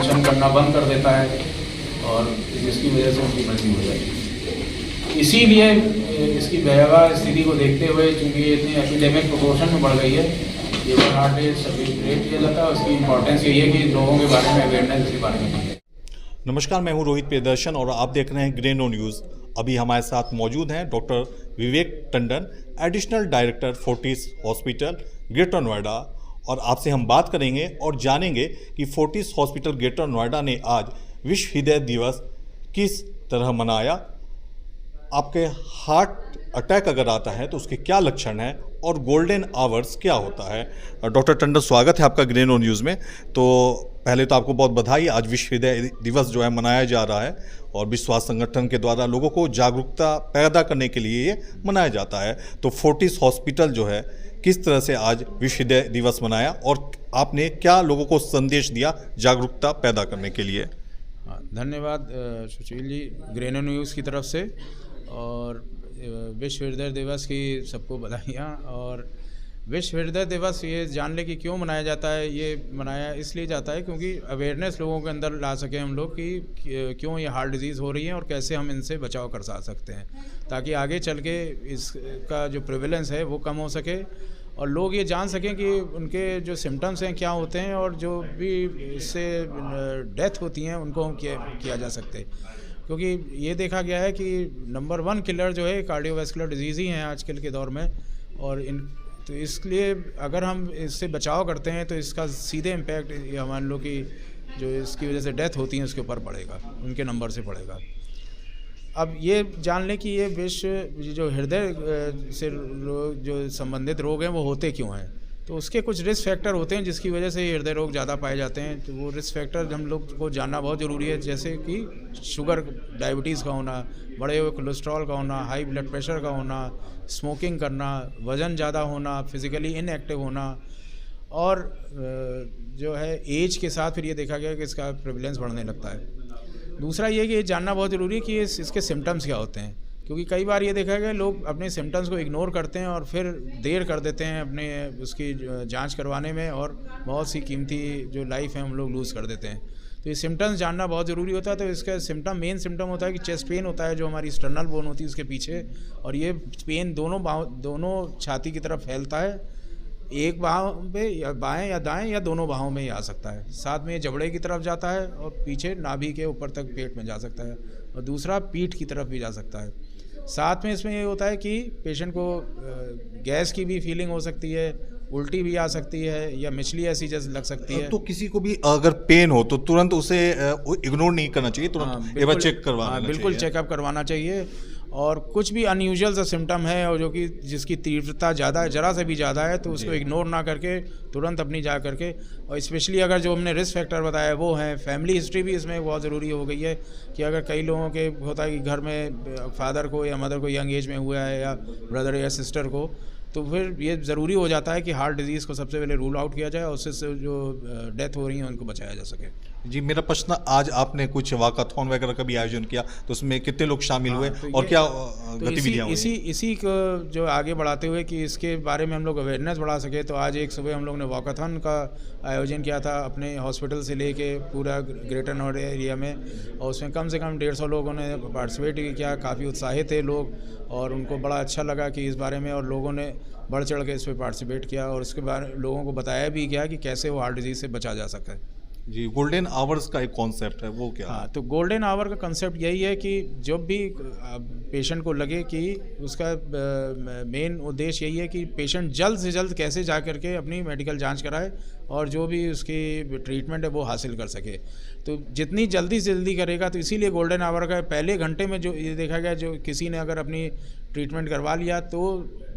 Function करना बंद कर देता है और जिसकी वजह से उनकी मृत्यु हो जाती है। इसीलिए इसकी भयावह स्थिति को देखते हुए चूँकि ये इतनी एपिडेमिक प्रोपोर्शन में बढ़ गई है, ये हार्ट रेट सेलिब्रेट किया जाता है। उसकी इम्पोर्टेंस यही है कि लोगों के बारे में अवेयरनेस इसके बारे में है। नमस्कार, मैं हूं रोहित प्रियदर्शन और आप देख रहे हैं ग्रेनो न्यूज़। अभी हमारे साथ मौजूद हैं doctor Vivek Tandon, additional director Fortis hospital Greater Noida, और आपसे हम बात करेंगे और जानेंगे कि फोर्टिस हॉस्पिटल ग्रेटर नोएडा ने आज विश्व हृदय दिवस किस तरह मनाया। आपके हार्ट अटैक अगर आता है तो उसके क्या लक्षण हैं और गोल्डन आवर्स क्या होता है। डॉक्टर टंडन, स्वागत है आपका ग्रेनो न्यूज़ में। तो पहले तो आपको बहुत बधाई, आज विश्व हृदय दिवस जो है मनाया जा रहा है और विश्व स्वास्थ्य संगठन के द्वारा लोगों को जागरूकता पैदा करने के लिए ये मनाया जाता है। तो फोर्टिस हॉस्पिटल जो है किस तरह से आज विश्व हृदय दिवस मनाया और आपने क्या लोगों को संदेश दिया जागरूकता पैदा करने के लिए? धन्यवाद सुशील जी, ग्रेनो न्यूज़ की तरफ से, और विश्व हृदय दिवस की सबको बधाइयाँ। और विश्व हृदय दिवस ये जानने की क्यों मनाया जाता है, ये मनाया इसलिए जाता है क्योंकि अवेयरनेस लोगों के अंदर ला सकें हम लोग कि क्यों ये हार्ट डिजीज़ हो रही है और कैसे हम इनसे बचाव कर सकते हैं, ताकि आगे चल के इसका जो प्रेवलेंस है वो कम हो सके और लोग ये जान सकें कि उनके जो सिम्टम्स हैं क्या होते हैं और जो भी इससे डेथ होती हैं उनको हम किया जा सकते। क्योंकि ये देखा गया है कि नंबर 1 किलर जो है कार्डियोवैस्कुलर डिजीज़ ही हैं आजकल के दौर में, और तो इसलिए अगर हम इससे बचाव करते हैं तो इसका सीधे इम्पैक्ट या मान लो कि जो इसकी वजह से डेथ होती है उसके ऊपर पड़ेगा, उनके नंबर से पड़ेगा। अब ये जान लें कि ये विश्व जो हृदय से जो संबंधित रोग हैं वो होते क्यों हैं, तो उसके कुछ रिस्क फैक्टर होते हैं जिसकी वजह से हृदय रोग ज़्यादा पाए जाते हैं। तो वो रिस्क फैक्टर हम लोग को जानना बहुत ज़रूरी है, जैसे कि शुगर, डायबिटीज़ का होना, बढ़े हुए कोलेस्ट्रॉल का होना, हाई ब्लड प्रेशर का होना, स्मोकिंग करना, वज़न ज़्यादा होना, फिज़िकली इनएक्टिव होना, और जो है एज के साथ फिर ये देखा गया कि इसका प्रेवलेंस बढ़ने लगता है। दूसरा ये कि ये जानना बहुत ज़रूरी है कि इसके सिम्टम्स क्या होते हैं, क्योंकि कई बार ये देखा गया लोग अपने सिम्टम्स को इग्नोर करते हैं और फिर देर कर देते हैं अपने उसकी जांच करवाने में, और बहुत सी कीमती जो लाइफ है हम लोग लूज़ कर देते हैं। तो ये सिम्टम्स जानना बहुत ज़रूरी होता है। तो इसका मेन सिम्टम होता है कि चेस्ट पेन होता है, जो हमारी स्टर्नल बोन होती है उसके पीछे, और ये पेन दोनों छाती की तरफ फैलता है, एक बाहों पे या बाएं या दाएं या दोनों बाहों में ही आ सकता है। साथ में ये जबड़े की तरफ जाता है और पीछे नाभि के ऊपर तक पेट में जा सकता है, और दूसरा पीठ की तरफ भी जा सकता है। साथ में इसमें ये होता है कि पेशेंट को गैस की भी फीलिंग हो सकती है, उल्टी भी आ सकती है, या मिचली ऐसी जैसे लग सकती है। तो किसी को भी अगर पेन हो तो तुरंत उसे इग्नोर नहीं करना चाहिए, तुरंत एक बार चेक करवाना चाहिए। बिल्कुल चेकअप करवाना चाहिए। और कुछ भी अनयूजुअल सा सिम्टम है और जो कि जिसकी तीव्रता ज़्यादा है, ज़रा से भी ज़्यादा है, तो उसको इग्नोर ना करके तुरंत अपनी जा करके, और स्पेशली अगर जो हमने रिस्क फैक्टर बताया वो है, फैमिली हिस्ट्री भी इसमें बहुत ज़रूरी हो गई है कि अगर कई लोगों के होता है कि घर में फादर को या मदर को यंग एज में हुआ है, या ब्रदर या सिस्टर को, तो फिर ये ज़रूरी हो जाता है कि हार्ट डिजीज़ को सबसे पहले रूल आउट किया जाए और उससे जो डेथ हो रही है उनको बचाया जा सके। जी, मेरा प्रश्न, आज आपने कुछ वाकाथॉन वगैरह का भी आयोजन किया, तो उसमें कितने लोग शामिल हुए और क्या गतिविधियाँ हुई? इसी को जो आगे बढ़ाते हुए कि इसके बारे में हम लोग अवेयरनेस बढ़ा सके, तो आज एक सुबह हम लोग ने वॉकाथॉन का आयोजन किया था अपने हॉस्पिटल से लेके पूरा ग्रेटर नोएडा एरिया में, और उसमें कम से कम 150 लोगों ने पार्टिसिपेट किया। काफ़ी उत्साहित थे लोग और उनको बड़ा अच्छा लगा कि इस बारे में, और लोगों ने बढ़ चढ़ के इस पर पार्टिसिपेट किया और उसके बारे लोगों को बताया भी गया कि कैसे वो हार्ट डिजीज़ से बचा जा सके। जी, गोल्डन आवर्स का एक कॉन्सेप्ट है, वो क्या? हाँ, तो गोल्डन आवर का कंसेप्ट यही है कि जब भी पेशेंट को लगे कि उसका मेन उद्देश्य यही है कि पेशेंट जल्द से जल्द कैसे जा करके अपनी मेडिकल जांच कराए और जो भी उसकी ट्रीटमेंट है वो हासिल कर सके। तो जितनी जल्दी से जल्दी करेगा, तो इसीलिए गोल्डन आवर का पहले घंटे में जो ये देखा गया, जो किसी ने अगर अपनी ट्रीटमेंट करवा लिया तो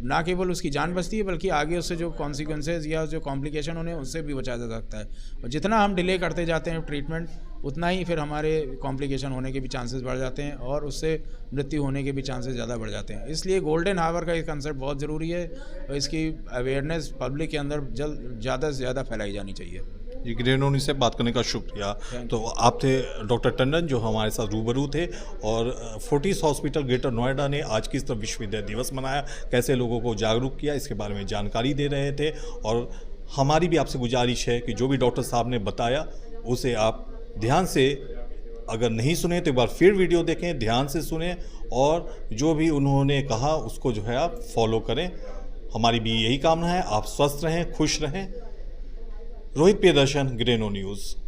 ना केवल उसकी जान बचती है बल्कि आगे उससे जो कॉन्सिक्वेंसेज या जो कॉम्प्लिकेशन होने उससे भी बचा जा सकता है। और जितना हम डिले करते जाते हैं ट्रीटमेंट, उतना ही फिर हमारे कॉम्प्लिकेशन होने के भी चांसेस बढ़ जाते हैं और उससे मृत्यु होने के भी चांसेस ज़्यादा बढ़ जाते हैं। इसलिए गोल्डन आवर का ये कंसेप्ट बहुत ज़रूरी है और इसकी अवेयरनेस पब्लिक के अंदर ज़्यादा से ज़्यादा फैलाई जानी चाहिए। जी, ग्रेनो न्यूज़ से बात करने का शुक्रिया। तो आप थे डॉक्टर टंडन जो हमारे साथ रूबरू थे, और फोर्टिस हॉस्पिटल ग्रेटर नोएडा ने आज किस तरह विश्व हृदय दिवस मनाया, कैसे लोगों को जागरूक किया, इसके बारे में जानकारी दे रहे थे। और हमारी भी आपसे गुजारिश है कि जो भी डॉक्टर साहब ने बताया उसे आप ध्यान से अगर नहीं सुने तो एक बार फिर वीडियो देखें, ध्यान से सुने और जो भी उन्होंने कहा उसको जो है आप फॉलो करें। हमारी भी यही कामना है, आप स्वस्थ रहें, खुश रहें। रोहित प्रियदर्शन, ग्रेनो न्यूज़।